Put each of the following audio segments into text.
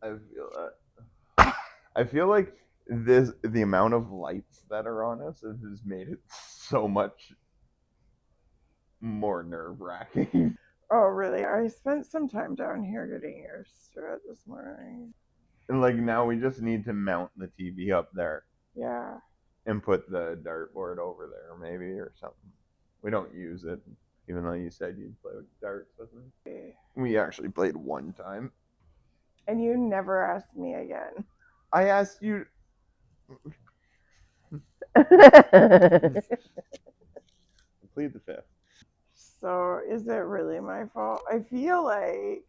I feel that. I feel like the amount of lights that are on us has made it so much more nerve wracking. Oh, really? I spent some time down here getting used to it this morning. And like now we just need to mount the TV up there Yeah. and put the dartboard over there, maybe, or something. We don't use it, even though you said you'd play with darts with me. We actually played one time. And you never asked me again. I asked you. Plead the fifth. So, is it really my fault? I feel like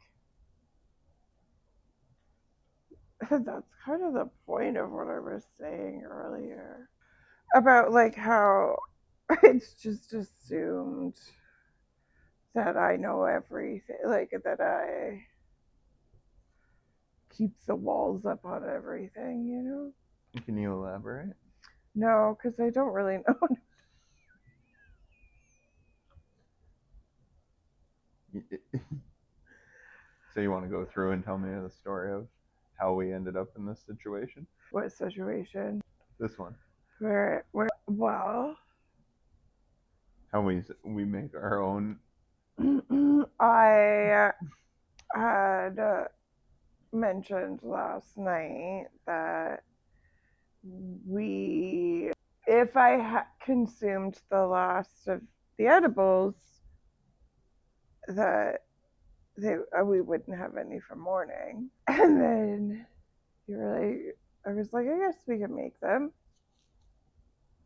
that's kind of the point of what I was saying earlier about like how it's just assumed that I know everything, like that I keep the walls up on everything, you know? Can you elaborate? No, because I don't really know. So you want to go through and tell me the story of how we ended up in this situation? What situation? This one. Well, How we make our own. I had mentioned last night that if I consumed the last of the edibles, that we wouldn't have any for morning. And then I was like, I guess we can make them.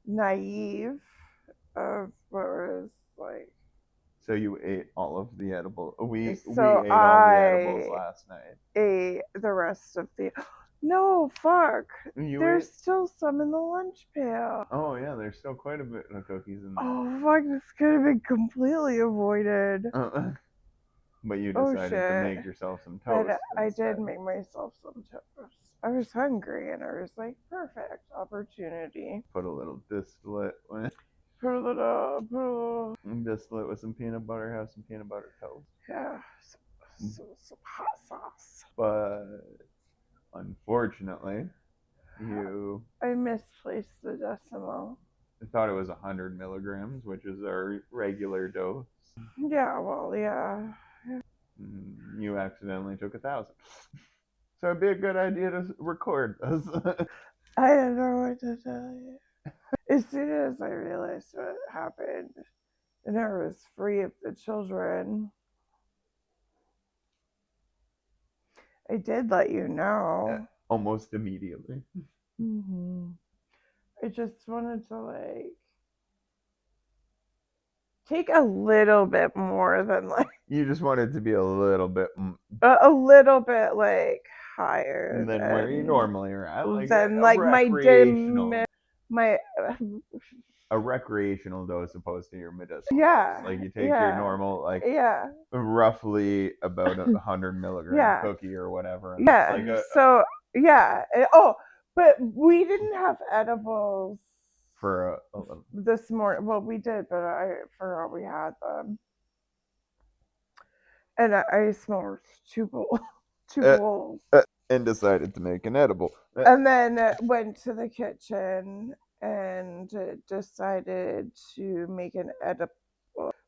Naive of what was like. So you ate all of the edibles. We ate So all the edibles last night. Ate the rest of the. No, fuck. There's ate? still some in the lunch pail. Oh yeah, there's still quite a bit of cookies in there. Oh fuck, this could have been completely avoided. But you decided to make yourself some toast. But I did make myself some toast. I was hungry and I was like, perfect opportunity. Put a little distillate. Put a little distillate with some peanut butter. Have some peanut butter toast. Yeah, some hot sauce. But unfortunately, I misplaced the decimal. I thought it was 100 milligrams, which is our regular dose. Yeah, well, yeah. You accidentally took 1,000. So it'd be a good idea to record this. I don't know what to tell you. As soon as I realized what happened and I was free of the children, I did let you know. Almost immediately. Mm-hmm. I just wanted to like take a little bit more than like. You just wanted to be a little bit like higher than where you normally are at, like than like my a recreational dose opposed to your medicinal yeah dose. Like you take your normal roughly about 100 milligram cookie or whatever. And but we didn't have edibles for this morning. Well, we did, but I forgot we had them. And I smoked two bowls. And decided to make an edible. And then went to the kitchen and decided to make an edible.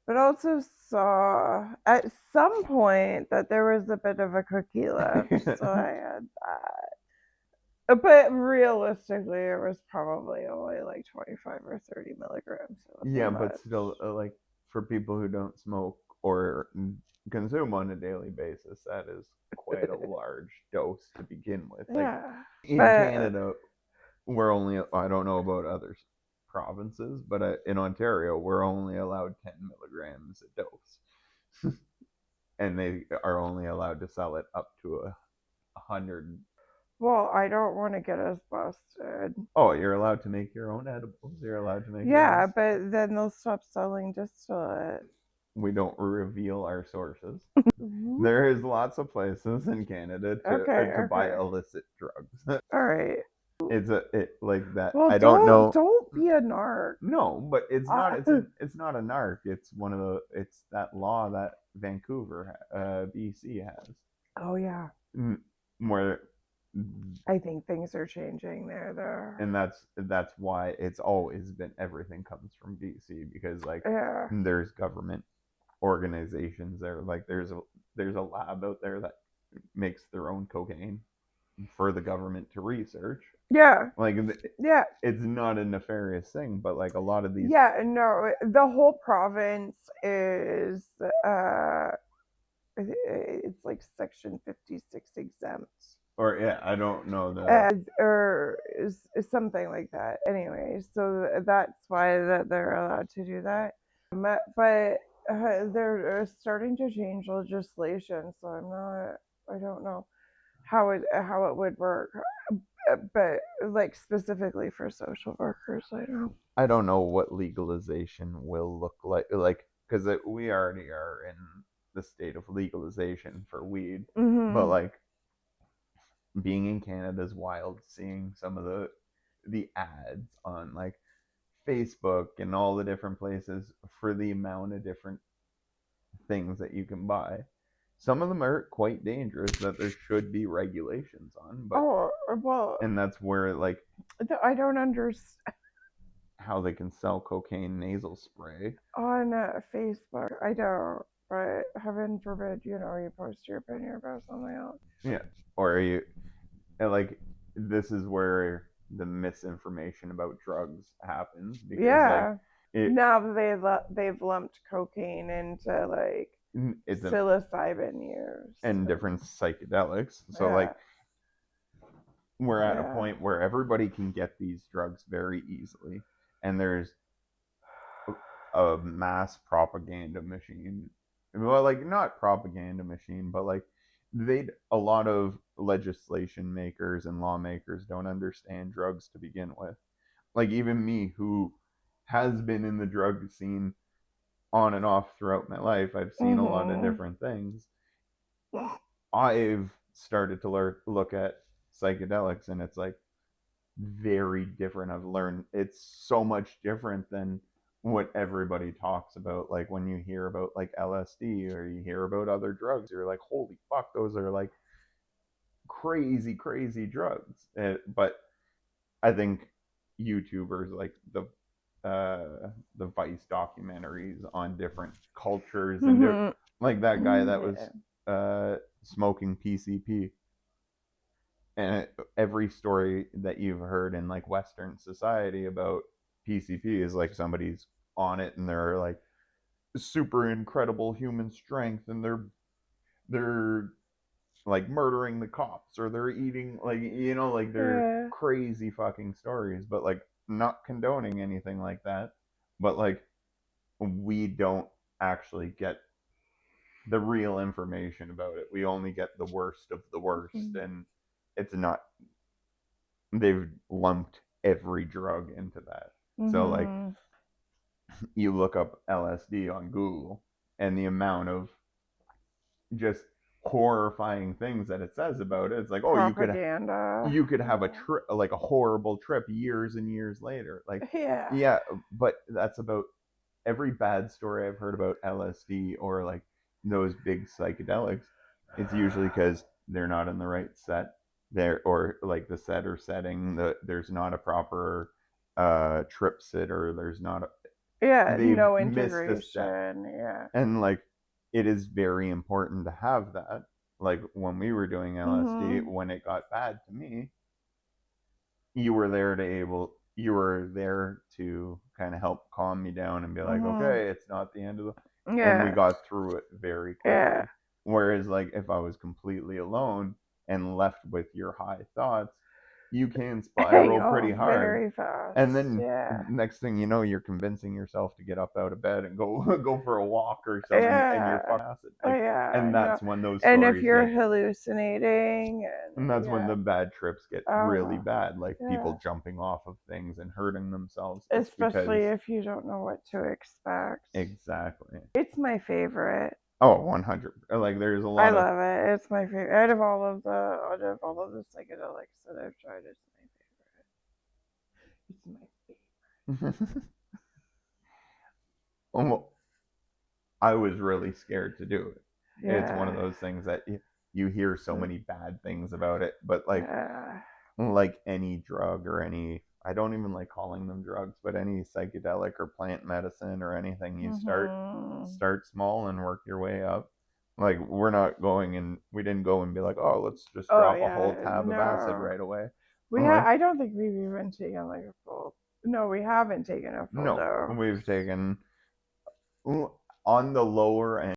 But also saw at some point that there was a bit of a cookie left, so I had that. But realistically, it was probably only like 25 or 30 milligrams. Yeah, but still, like for people who don't smoke or consume on a daily basis, that is quite a large dose to begin with. Like in Canada, we're only, I don't know about other provinces, but in Ontario, we're only allowed 10 milligrams a dose. And they are only allowed to sell it up to 100. Well, I don't want to get us busted. Oh, you're allowed to make your own edibles. You're allowed to make but then they'll stop selling distillate. We don't reveal our sources. There is lots of places in Canada to buy illicit drugs. All right. It's like that. Well, I don't know. Don't be a narc. No, but it's not. It's not a narc. It's one of the. It's that law that Vancouver, BC has. Oh yeah. Where I think things are changing there. And that's why it's always been everything comes from BC, because like Yeah. there's government organizations there, like there's a lab out there that makes their own cocaine for the government to research. Yeah. Like Yeah. it's not a nefarious thing, but like a lot of these, Yeah, no, the whole province is uh it's like section 56 exempt. or yeah, I don't know the, Or is something like that. Anyway, so that's why that they're allowed to do that. But they're starting to change legislation, so I don't know how it would work. But like specifically for social workers, I don't know what legalization will look like because we already are in the state of legalization for weed, but Mm-hmm. like being in Canada is wild. Seeing some of the ads on like Facebook and all the different places for the amount of different things that you can buy. Some of them are quite dangerous that there should be regulations on, but Oh well, and that's where like I don't understand. how they can sell cocaine nasal spray. On Facebook, I don't. But heaven forbid, you post your opinion about something else. Yeah, or are you and like this is where the misinformation about drugs happens because like Yeah. it Now they've lumped cocaine into like it's a psilocybin use. and different psychedelics. So Yeah. like we're at a Yeah. point where everybody can get these drugs very easily, and there's a mass propaganda machine. Well, like not propaganda machine, but like they a lot of legislation makers and lawmakers don't understand drugs to begin with. Like even me, who has been in the drug scene on and off throughout my life, I've seen a lot of Mhm. different things. I've started to look at psychedelics, and it's like very different. I've learned it's so much different than what everybody talks about. Like when you hear about like LSD or you hear about other drugs, you're like, holy fuck, those are like crazy, crazy drugs. But I think YouTubers like the Vice documentaries on different cultures and Mhm. like that guy that was Yeah. smoking PCP, and every story that you've heard in like Western society about PCP is like somebody's on it and they're like super incredible human strength, and they're like murdering the cops or they're eating like like they're Yeah. crazy fucking stories, but like not condoning anything like that, but like we don't actually get the real information about it. We only get the worst of the worst, and it's not, they've lumped every drug into that. So like Mhm. you look up LSD on Google and the amount of just horrifying things that it says about it, it's like, oh, Propaganda. you could have a trip, like a horrible trip years and years later. Like Yeah. yeah, but that's about every bad story I've heard about LSD or like those big psychedelics. It's usually because they're not in the right set there, or like the set or setting, there's not a proper trip sit, or there's not Yeah. they've No missed a step. integration. Yeah. And like it is very important to have that. Like when we were doing LSD, Mhm. when it got bad to me, you were there to kind of help calm me down and be like, Mhm. okay, it's not the end of the, and we Yeah. got through it very Yeah. quickly. Whereas like if I was completely alone and left with your high thoughts, you can Hang spiral pretty off hard. very fast. And then Yeah. next thing you know, you're convincing yourself to get up out of bed and go go for a walk or something, and you're Yeah. fucking acid. Oh, Like, yeah. and No. that's when those And if stories you're get, hallucinating, and and that's when yeah. the bad trips get really Uh-huh. bad, like Yeah. people jumping off of things and hurting themselves. It's Especially because if you don't know what to expect. exactly. It's my favorite. Oh, 100. Like there's a I lot of love it. It's my favorite. Out of all of the psychedelics that I've tried, it's my favorite. It's my favorite. well, I was really scared to do it. It's one of Yeah. those things that you hear so many bad things about it, but like Yeah. like any drug or any, I don't even like calling them drugs, but any psychedelic or plant medicine or anything, you start small and work your way up. Like we're not going and we didn't go and be like, oh, let's just drop a whole tab of acid right away. Like, I don't think we've even taken like a full. No, we haven't taken a full no, dose. we've taken on the lower end.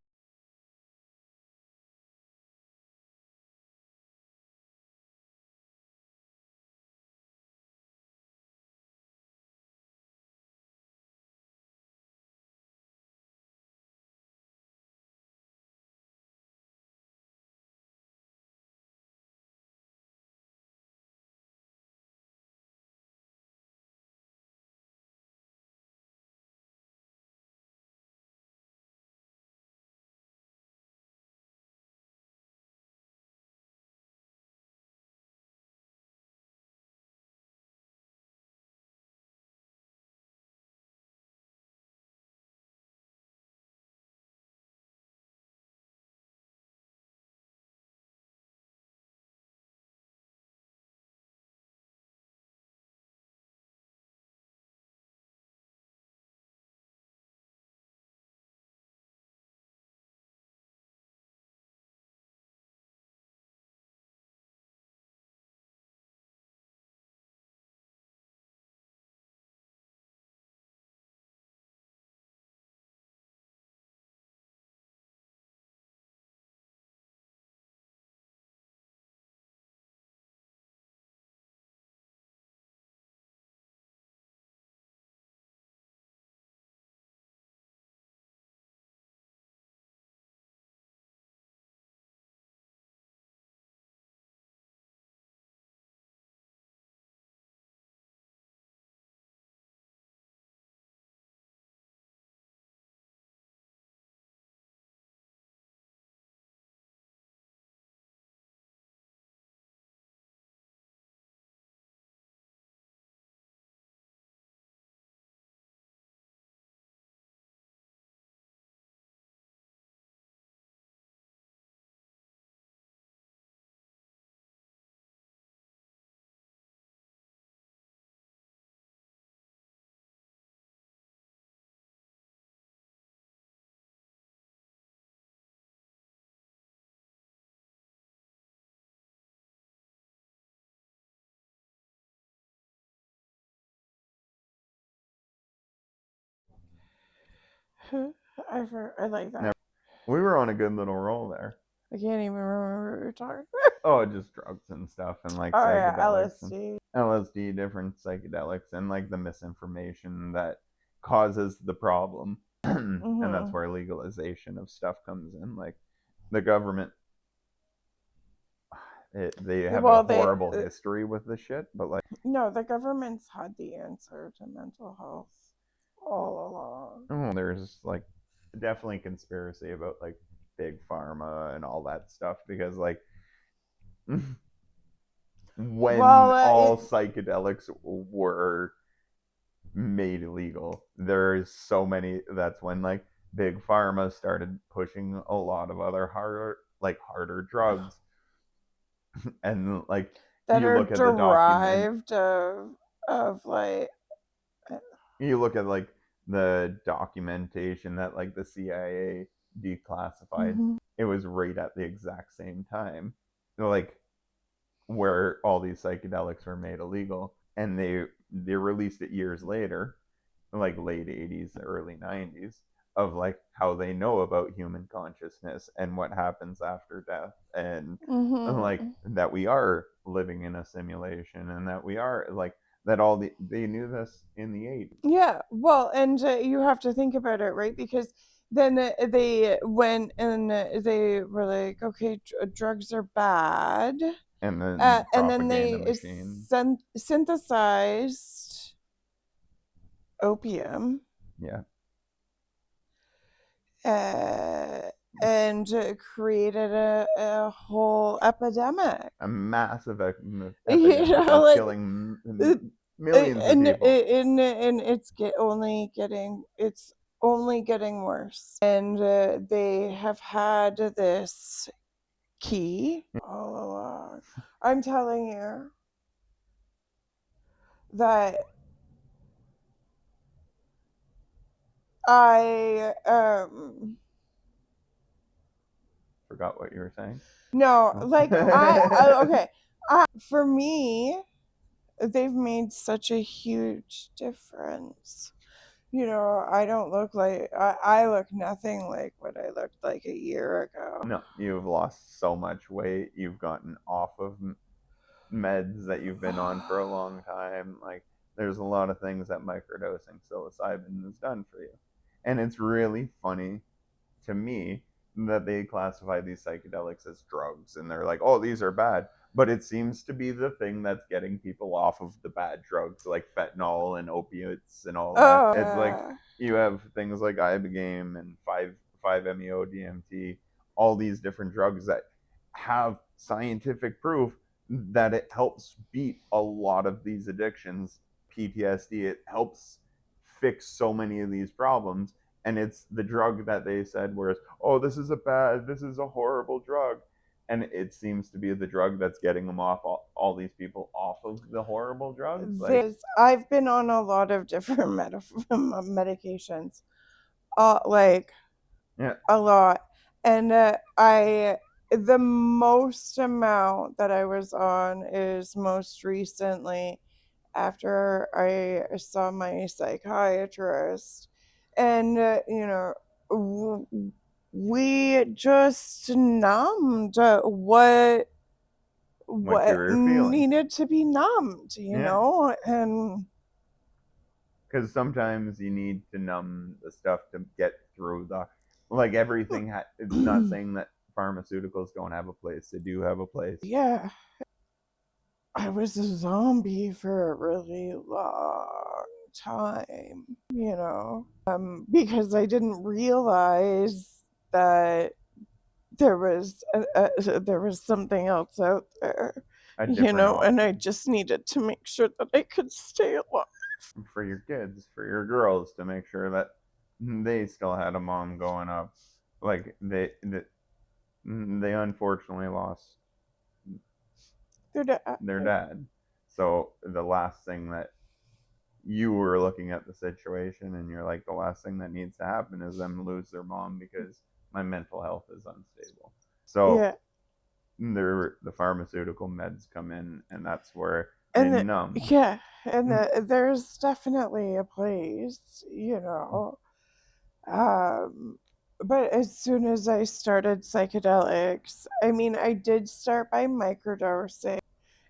I like that. We were on a good little roll there. I can't even remember what we were talking. Oh, just drugs and stuff, and like psychedelics and LSD, different psychedelics, and like the misinformation that causes the problem. And that's where legalization of stuff comes in. Like the government, they have a horrible history with this shit, but like, no, the government's had the answer to mental health all along. there's like definitely conspiracy about like big pharma and all that stuff because like when all psychedelics were made illegal, there's so many, that's when like big pharma started pushing a lot of other harder drugs. And like that you are look at the document derived of like you look at like the documentation that like the CIA declassified, it was right at the exact same time, like where all these psychedelics were made illegal, and they released it years later, like late 80s, early 90s, of like how they know about human consciousness and what happens after death, and like that we are living in a simulation, and that we are like that all they knew this in the 80s. Yeah, well, and you have to think about it, right? Because then they went and they were like, okay, drugs are bad, And then the and then they machine. synthesized opium. Yeah. And created a whole epidemic. A massive epidemic, Like, killing millions of people. And it's only getting worse. And they have had this key all along. I'm telling you. that I Forgot what you were saying. no, Oh. like okay, for me, they've made such a huge difference. I don't look like I look nothing like what I looked like a year ago. No, you've lost so much weight. You've gotten off of meds that you've been on for a long time. Like, there's a lot of things that microdosing psilocybin has done for you. And it's really funny to me that they classify these psychedelics as drugs and they're like, oh, these are bad. But it seems to be the thing that's getting people off of the bad drugs like fentanyl and opiates and all that. Oh It's like yeah. you have things like ibogaine and 5-MeO DMT, all these different drugs that have scientific proof that it helps beat a lot of these addictions, PTSD. It helps fix so many of these problems, and it's the drug that they said was, oh, this is a horrible drug, and it seems to be the drug that's getting them off all these people off of the horrible drugs. Like, I've been on a lot of different medications, like yeah, a lot, and I the most amount that I was on is most recently after I saw my psychiatrist, and we just numbed what you what were feeling. needed to be numbed, Yeah, and because sometimes you need to numb the stuff to get through the, like, everything not saying that pharmaceuticals don't have a place, they do have a place. yeah, I was a zombie for a really long time, because I didn't realize that there was something else out there, A different and I option just needed to make sure that I could stay alive. for your kids, for your girls, to make sure that they still had a mom going up. Like, they unfortunately lost their dad. So the last thing that you were looking at the situation and you're like, the last thing that needs to happen is them lose their mom because my mental health is unstable. So Yeah, the pharmaceutical meds come in, and that's where they and numb. yeah, and there's definitely a place, Um, but as soon as I started psychedelics, I mean, I did start by microdosing,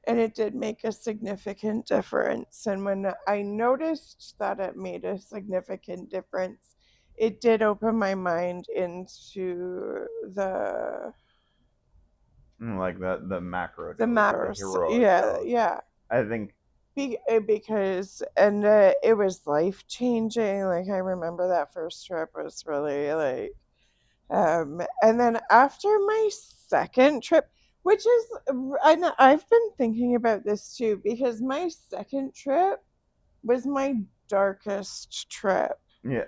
and it did make a significant difference. And when I noticed that it made a significant difference, it did open my mind into Like the macro the dose, the matters. heroic Yeah, dose. yeah. I think, Because it was life changing. Like I remember that first trip was really like. And then after my second trip, which is, I know, I've been thinking about this too, because my second trip was my darkest trip. yeah,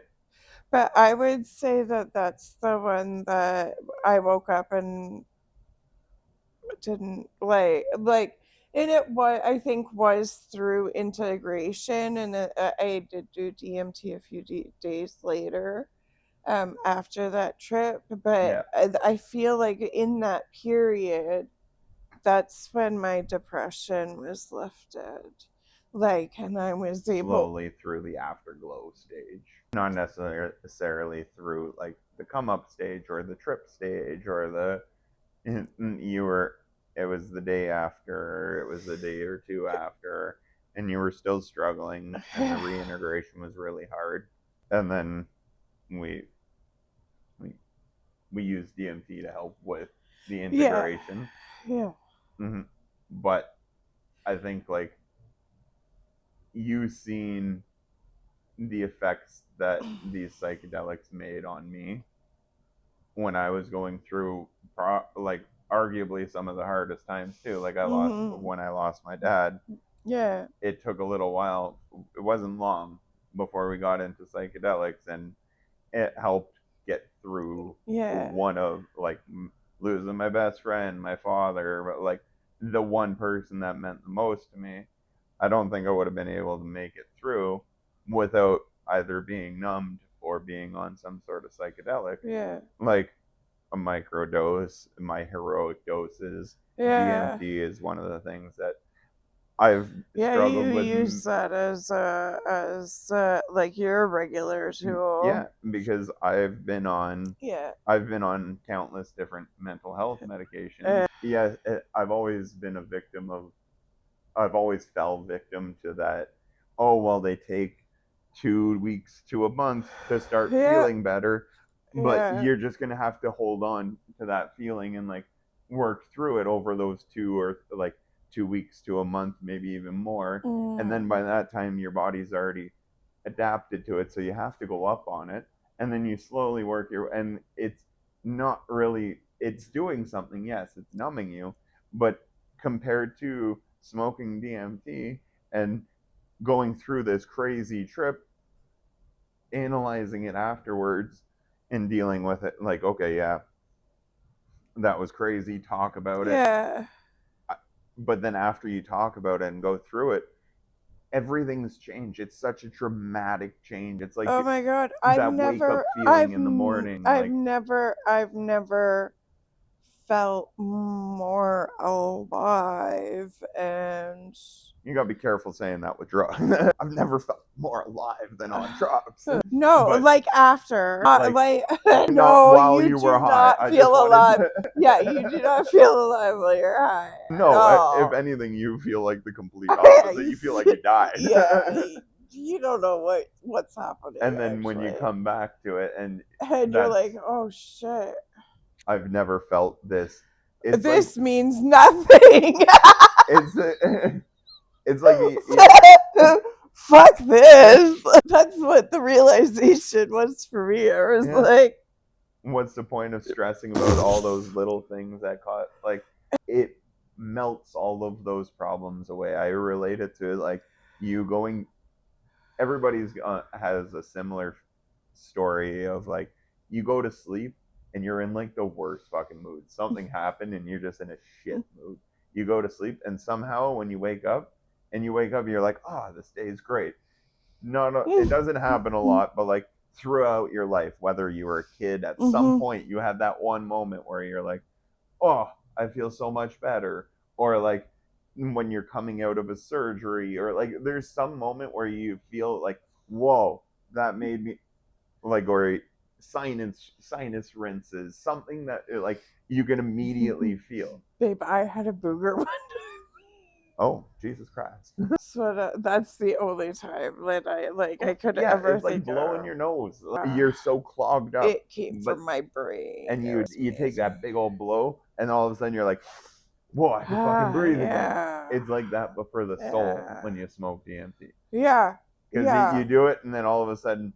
But I would say that that's the one that I woke up and didn't like, and it was, I think, was through integration, and I did do DMT a few days later, after that trip. But yeah, I feel like in that period, that's when my depression was lifted. Like, and I was able, slowly through the afterglow stage, not necessarily through like the come up stage or the trip stage or you were, it was the day after, it was the day or two after, and you were still struggling, and the reintegration was really hard. And then we we we used DMT to help with the yeah, integration. yeah, Hmm. But I think, like, you seen the effects that these psychedelics made on me when I was going through like arguably some of the hardest times too. Like, hmm, when I lost my dad, yeah, it took a little while. It wasn't long before we got into psychedelics, and it helped get through yeah, one of, like, losing my best friend, my father, but like the one person that meant the most to me. I don't think I would have been able to make it through without either being numbed or being on some sort of psychedelic. Yeah. Like a microdose, my heroic doses. Yeah. DMT is one of the things that I've Yeah, you struggled with. use that as like your regular tool. Yeah, because Yeah. I've been on countless different mental health medications. Yeah, I've always been a victim of I've always fell victim to that. Oh, well, they take 2 weeks to a month to start Yeah. feeling better, but Yeah. you're just gonna have to hold on to that feeling and like work through it over those 2 weeks to a month, maybe even more. And then by that time, your body's already adapted to it, so you have to go up on it, and then you slowly work and it's not really it's doing something. Yes, it's numbing you, but compared to smoking DMT and going through this crazy trip, analyzing it afterwards and dealing with it like, okay, yeah, that was crazy, talk about it. Yeah. But then after you talk about it and go through it, everything's changed. It's such a dramatic change. It's like Oh my god, that wake up feeling in the morning. Like, I've never felt more alive. And you gotta be careful saying that with drugs. I've never felt more alive than on drugs. no, But like after, like not no, while you you were do high. not I feel just wanted alive. to. Yeah, you do not feel alive while you're high at No, if all. anything, you feel like the complete opposite. You feel like you died. Yeah, you don't know what's happening And then when you actually, come back to it, and and you're that's like, oh shit, I've never felt this. It's like this means nothing. it's it's like Fuck this. That's what the realization was for me. I was yeah. like, What's the point of stressing about all those little things that caught like it melts all of those problems away. I relate it to like you going everybody's has a similar story of like you go to sleep and you're in like the worst fucking mood. Something happened and you're just in a shit mood. You go to sleep and somehow when you wake up you're like, oh, this day is great. No, it doesn't happen a lot, but like throughout your life, whether you were a kid, at some point you had that one moment where you're like, oh, I feel so much better. Or like when you're coming out of a surgery, or like there's some moment where you feel like, whoa, that made me like, or sinus rinses, something that like you can immediately feel. babe, I had a booger one. Oh, Jesus Christ. So that's the only time that I could ever it's like think blowing of. your nose. You're so clogged up. It came But from my brain. and It was you take amazing. that big old blow, and all of a sudden you're like, whoa, I can fucking breathe again. Yeah. It's like that, but for the soul Yeah. when you smoke DMT. Yeah. Because Yeah. you do it, and then all of a sudden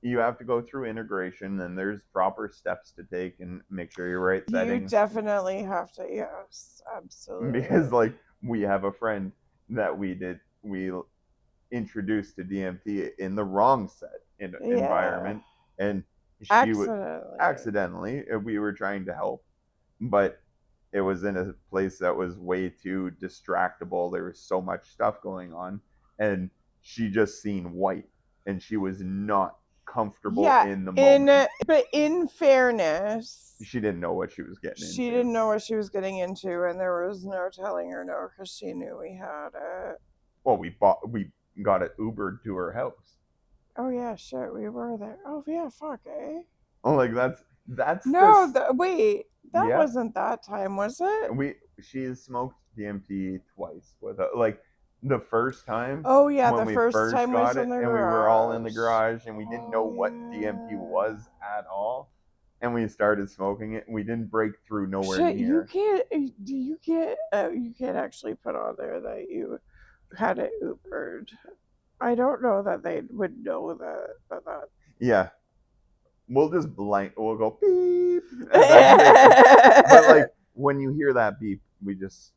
you have to go through integration, and there's proper steps to take and make sure you're right settings. You definitely have to. Yes, absolutely. Because like we have a friend that we introduced to DMT in the wrong environment, and she would accidentally we were trying to help, but it was in a place that was way too distractible. There was so much stuff going on, and she just seen white, and she was not comfortable in the moment. But in fairness, She didn't know what she was getting into. She didn't know what she was getting into, and there was no telling her no because she knew we had it. Well, we got it Ubered to her house. Oh yeah, shit, we were there. Oh yeah, fuck, eh? Oh, like that's no. Wait, that yeah. wasn't that time, was it? She smoked DMT twice with like the first time. Oh yeah, when the we first time got was it, in the and garage. we were all in the garage, and we didn't know what DMT was at all, and we started smoking it, and we didn't break through nowhere Shit, near. you can't actually put on there that you had it Ubered. I don't know that they would know that. Yeah, we'll just we'll go beep. But like when you hear that beep, we just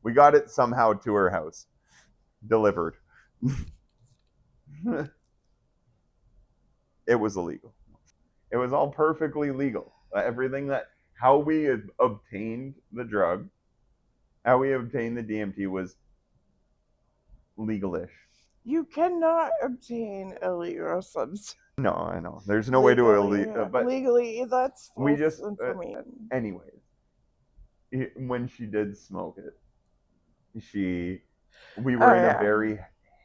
we got it somehow to her house, delivered. It was illegal. It was all perfectly legal. Everything that how we obtained the drug, how we obtained the DMT was legal-ish. You cannot obtain illegal substance. No, I know. There's no way to but legally, that's we false just information. anyways, when she did smoke it, we were in a very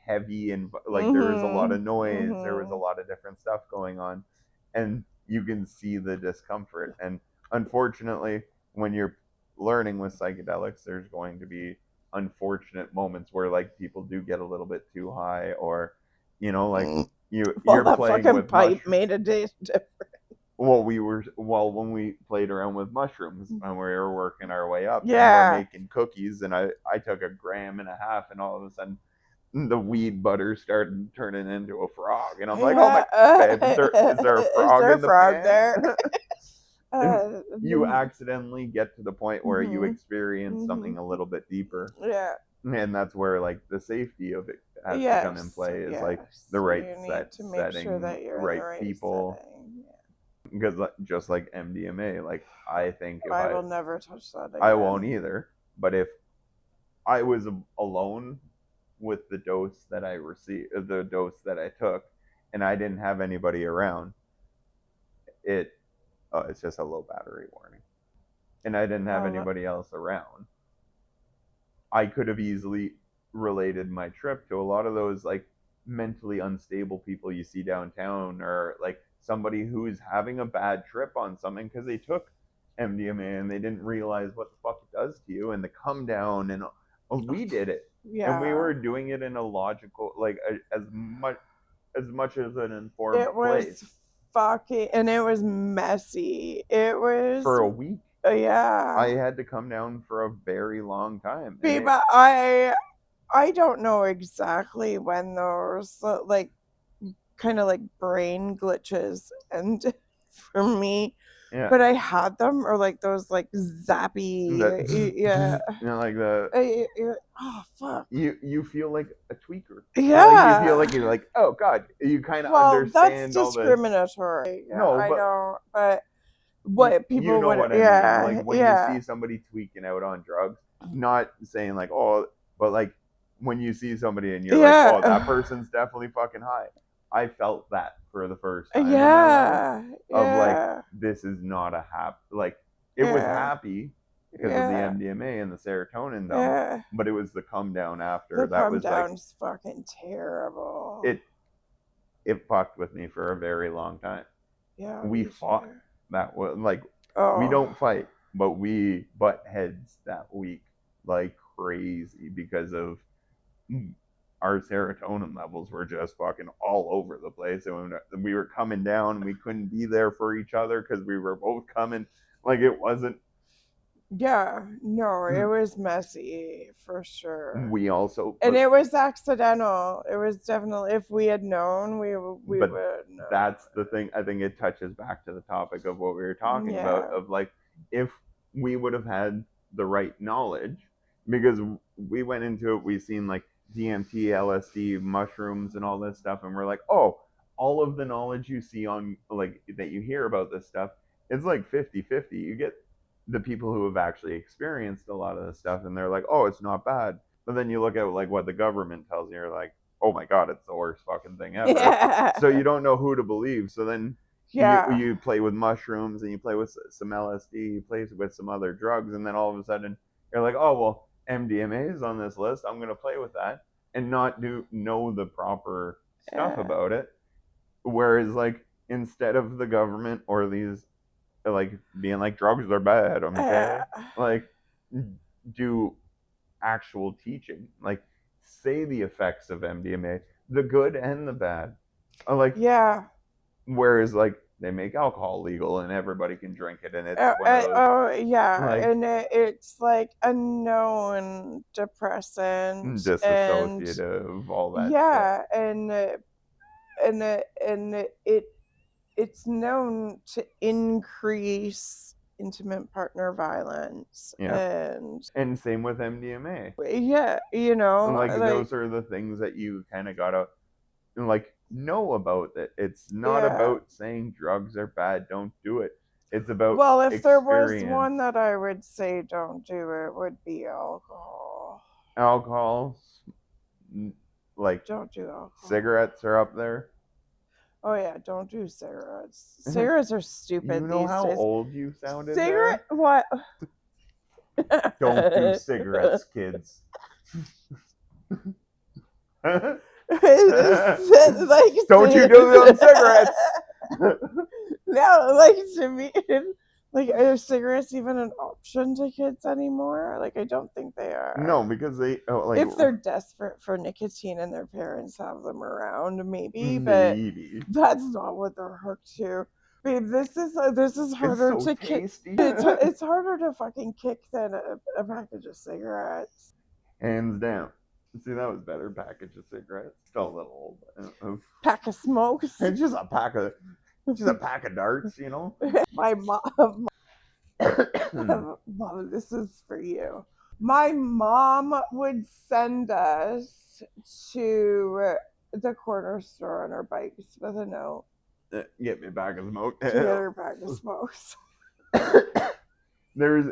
heavy and like there was a lot of noise, there was a lot of different stuff going on, and you can see the discomfort. And unfortunately, when you're learning with psychedelics, there's going to be unfortunate moments where like people do get a little bit too high, or like you're that playing fucking with pipe made a difference. Well, when we played around with mushrooms and we were working our way up, and Yeah. we're making cookies, and I took 1.5 grams, and all of a sudden the weed butter started turning into a frog, and I'm like, oh my, babe, is there a frog there in the frog pan? there? And you accidentally get to the point where you experience something a little bit deeper, Yeah. and that's where like the safety of it has to come in play. Is like the right setting, sure that you're right in the right people. setting. Yeah. Because just like MDMA, like I think if I will never touch that again. I won't either. But if I was alone with the dose that I received, the dose that I took, and I didn't have anybody around, it's just a low battery warning, and I didn't have anybody else around, I could have easily related my trip to a lot of those like mentally unstable people you see downtown, or like somebody who's having a bad trip on something because they took MDMA and they didn't realize what the fuck it does to you, and the come down, and we did it. Yeah. And we were doing it in a logical, like as much as an informed place. Fucking, and it was messy. It was for a week. Yeah. I had to come down for a very long time. But I don't know exactly when those like kind of like brain glitches and for me. Yeah. But I had them, or like those like zappy, yeah. Like the oh fuck. You feel like a tweaker. Yeah. Like you feel like you're like, oh god, you kind of understand. That's discriminatory. Yeah, no, I know, but what people would, what I mean. Like when you see somebody tweaking out on drugs, not saying like, oh, but like when you see somebody and you're like, oh, that person's definitely fucking high. I felt that for the first time in my life, of like, this is not a happy, like it was happy because of the MDMA and the serotonin dump, but it was the come down after that was like fucking terrible. It fucked with me for a very long time. Yeah, we fought. That was like, we don't fight, but we butt heads that week like crazy because of our serotonin levels were just fucking all over the place, and we were coming down, we couldn't be there for each other because we were both coming, like it wasn't. Yeah, no, it was messy for sure. We also, and it was accidental. It was definitely, if we had known, we would know. That's the thing. I think it touches back to the topic of what we were talking about, of like, if we would have had the right knowledge, because we went into it, we seen like DMT, LSD, mushrooms, and all this stuff, and we're like, oh, all of the knowledge you see on like that you hear about this stuff, it's like 50-50. You get the people who have actually experienced a lot of this stuff, and they're like, oh, it's not bad. But then you look at like what the government tells you, you're like, oh my god, it's the worst fucking thing ever. Yeah. So you don't know who to believe. So then you play with mushrooms, and you play with some LSD, you play with some other drugs, and then all of a sudden you're like, oh well, MDMA is on this list, I'm gonna play with that, and not know the proper stuff about it. Whereas like, instead of the government or these like being like, drugs are bad, okay, like do actual teaching, like say the effects of MDMA, the good and the bad, like whereas like they make alcohol legal and everybody can drink it, and it's and it's like a known depressant, dissociative, all that shit. and it's known to increase intimate partner violence. And same with MDMA. Like those are the things that you kind of gotta like know about. That it's not about saying drugs are bad, don't do it. It's about, well, if there was one that I would say don't do, it would be alcohol. like don't do alcohol. Cigarettes are up there. Oh yeah, don't do cigarettes. Cigarettes are stupid. You know these how days. old you sounded Cigarette? there? What? Don't do cigarettes, kids. Like, don't you do them cigarettes? No, like to me, like are cigarettes even an option to kids anymore? Like I don't think they are. No, because they if they're desperate for nicotine and their parents have them around, maybe. But that's not what they're hooked to. Babe, this is harder to kick. It's harder to fucking kick than a package of cigarettes. Hands down. See, that was better. Package of cigarettes. Still a little old. Pack of smokes. It's just a pack of darts, you know. My mom. Mom, this is for you. My mom would send us to the corner store on our bikes with a note. Get me a pack of smoke. Get her a pack of smokes. There's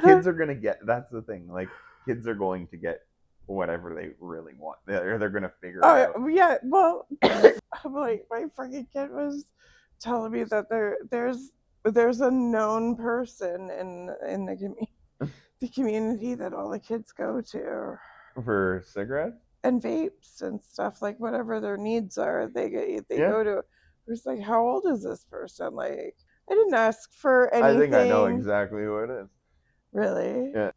kids are gonna get. That's the thing. Like kids are going to get whatever they really want. They're gonna figure it out. Yeah. Well, like my freaking kid was telling me that there's a known person in the community that all the kids go to for cigarettes and vapes and stuff, like whatever their needs are, they go to. It was like, how old is this person? Like, I didn't ask for anything. I think I know exactly who it is. Really? Yeah.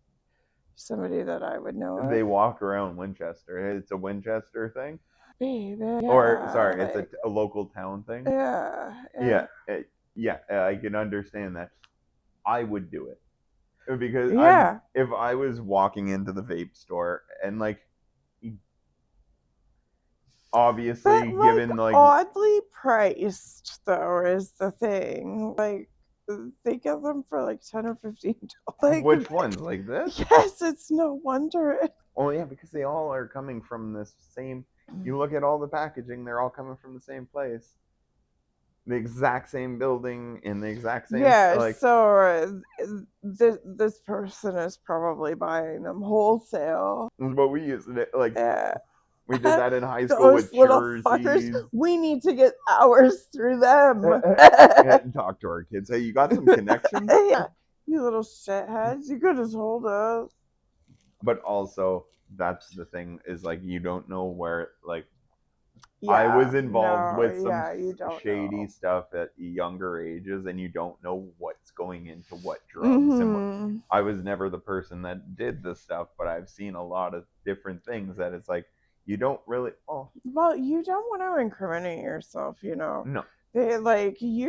Somebody that I would know of. They walk around Winchester. It's a Winchester thing. Baby. Or sorry, it's a local town thing. Yeah. Yeah. I can understand that. I would do it because if I was walking into the vape store and like obviously given like oddly priced though is the thing. Like they get them for like $10 or $15. Like, which ones? Like this? Yes, it's no wonder. Oh yeah, because they all are coming from this same. You look at all the packaging; they're all coming from the same place, the exact same building, in the exact same. Yeah. Like, so this person is probably buying them wholesale. But we used it like. Yeah. We did that in high school with little fuckers. We need to get ours through them. And talk to our kids. Hey, you got some connections? Yeah. You little shitheads. You could have told us. But also, that's the thing is like you don't know where like I was involved with some shady stuff at younger ages, and you don't know what's going into what drugs. And I was never the person that did this stuff, but I've seen a lot of different things that it's like. You don't really. Oh. Well, you don't want to incriminate yourself, you know. No. You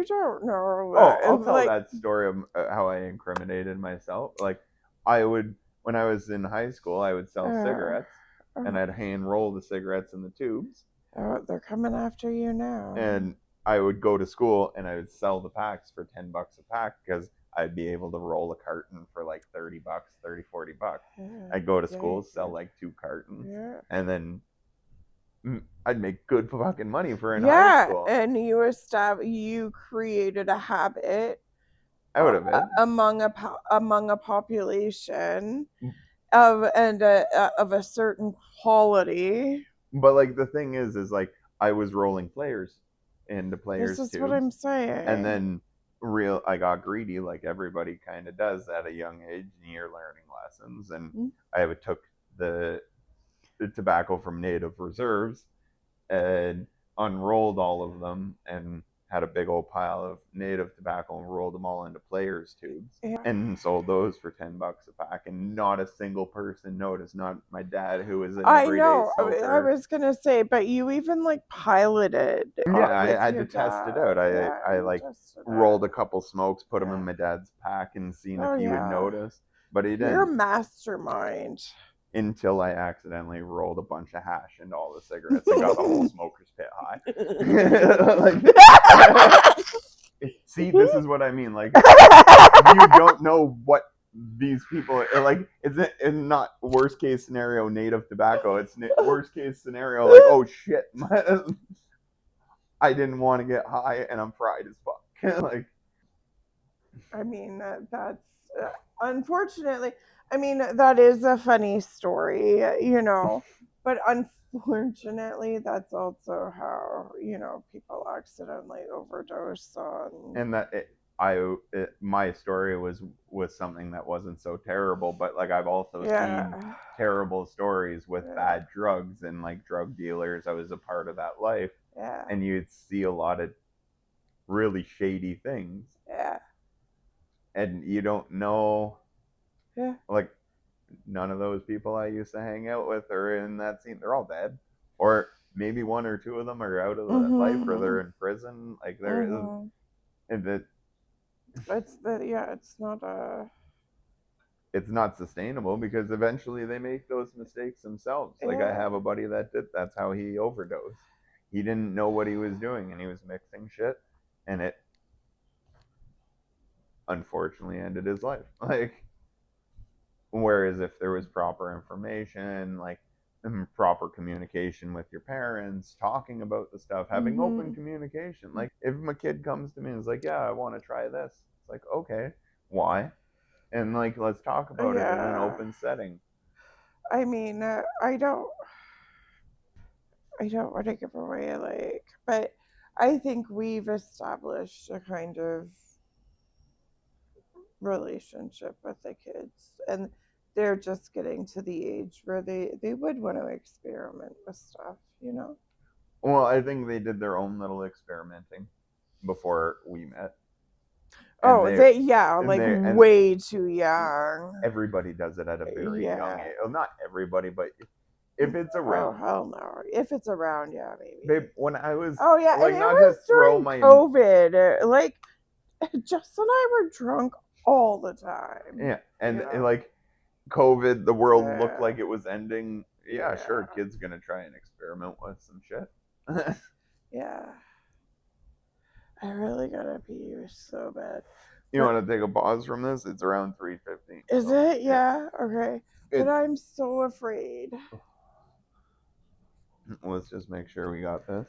don't know. I'll tell that story of how I incriminated myself. Like, when I was in high school, I would sell cigarettes, and I'd hand roll the cigarettes in the tubes. Oh, they're coming after you now. And I would go to school, and I would sell the packs for $10 a pack because I'd be able to roll a carton for like $30, $40. Yeah. I'd go to school, sell like 2 cartons, and then I'd make good fucking money for in high school. Yeah, and you created a habit out of it among a population of a certain quality. But like the thing is like I was rolling players into players. This is what I'm saying. And then I got greedy, like everybody kind of does at a young age, and you're learning lessons. And I took the tobacco from native reserves and unrolled all of them and had a big old pile of native tobacco and rolled them all into players tubes and sold those for $10 a pack, and not a single person noticed, not my dad who was an everyday smoker. I was gonna say, but you even like piloted. I had to test it out. I like rolled a couple smokes, put them in my dad's pack and seen if he would notice, but he didn't. You're a mastermind. Until I accidentally rolled a bunch of hash into all the cigarettes and got the whole smoker's pit high. See, this is what I mean. Like, you don't know what these people are like. It's not worst case scenario native tobacco. It's worst case scenario like, oh shit, I didn't want to get high and I'm fried as fuck. Like, I mean, that's unfortunately. I mean, that is a funny story, you know. but unfortunately, that's also how people accidentally overdose on. And my story was something that wasn't so terrible, but like I've also seen Yeah, terrible stories with yeah, bad drugs and like drug dealers. I was a part of that life, yeah, and you'd see a lot of really shady things, yeah, and you don't know, yeah. like, none of those people I used to hang out with are in that scene. They're all dead, or maybe one or two of them are out of the life, or Mhm. they're in prison. Like there, Mhm. and that It's the yeah. It's not a it's not sustainable because eventually they make those mistakes themselves. Like I yeah. have a buddy that did. That's how he overdosed. He didn't know what he was doing, and he was mixing shit, and it unfortunately ended his life. Like, whereas if there was proper information, like proper communication with your parents, talking about the stuff, having open Mhm. communication. Like if my kid comes to me and is like, "Yeah, I want to try this," it's like, "Okay, why?" And like, let's talk about it in an Yeah. open setting. I mean, I don't want to give away but I think we've established a kind of relationship with the kids, and they're just getting to the age where they would want to experiment with stuff. Well, I think they did their own little experimenting before we met, and Oh, they yeah, and like they and way too young. everybody does it at a very young Yeah. age. Well, not everybody, but if it's Oh, around. hell no. If it's around, yeah, maybe. Babe, when I was Oh yeah, and like, it not to was throw during my COVID. Like Justin and I were drunk all the time. yeah, and You know. like COVID, the world looked Yeah. like it was ending. Yeah, sure, Yeah. kid's gonna try and experiment with some shit. Yeah. I really gotta pee so bad. You But want to take a pause from this? It's around 3:15, is so it? yeah. Yeah. Okay. But It. I'm so afraid. Let's just make sure we got this.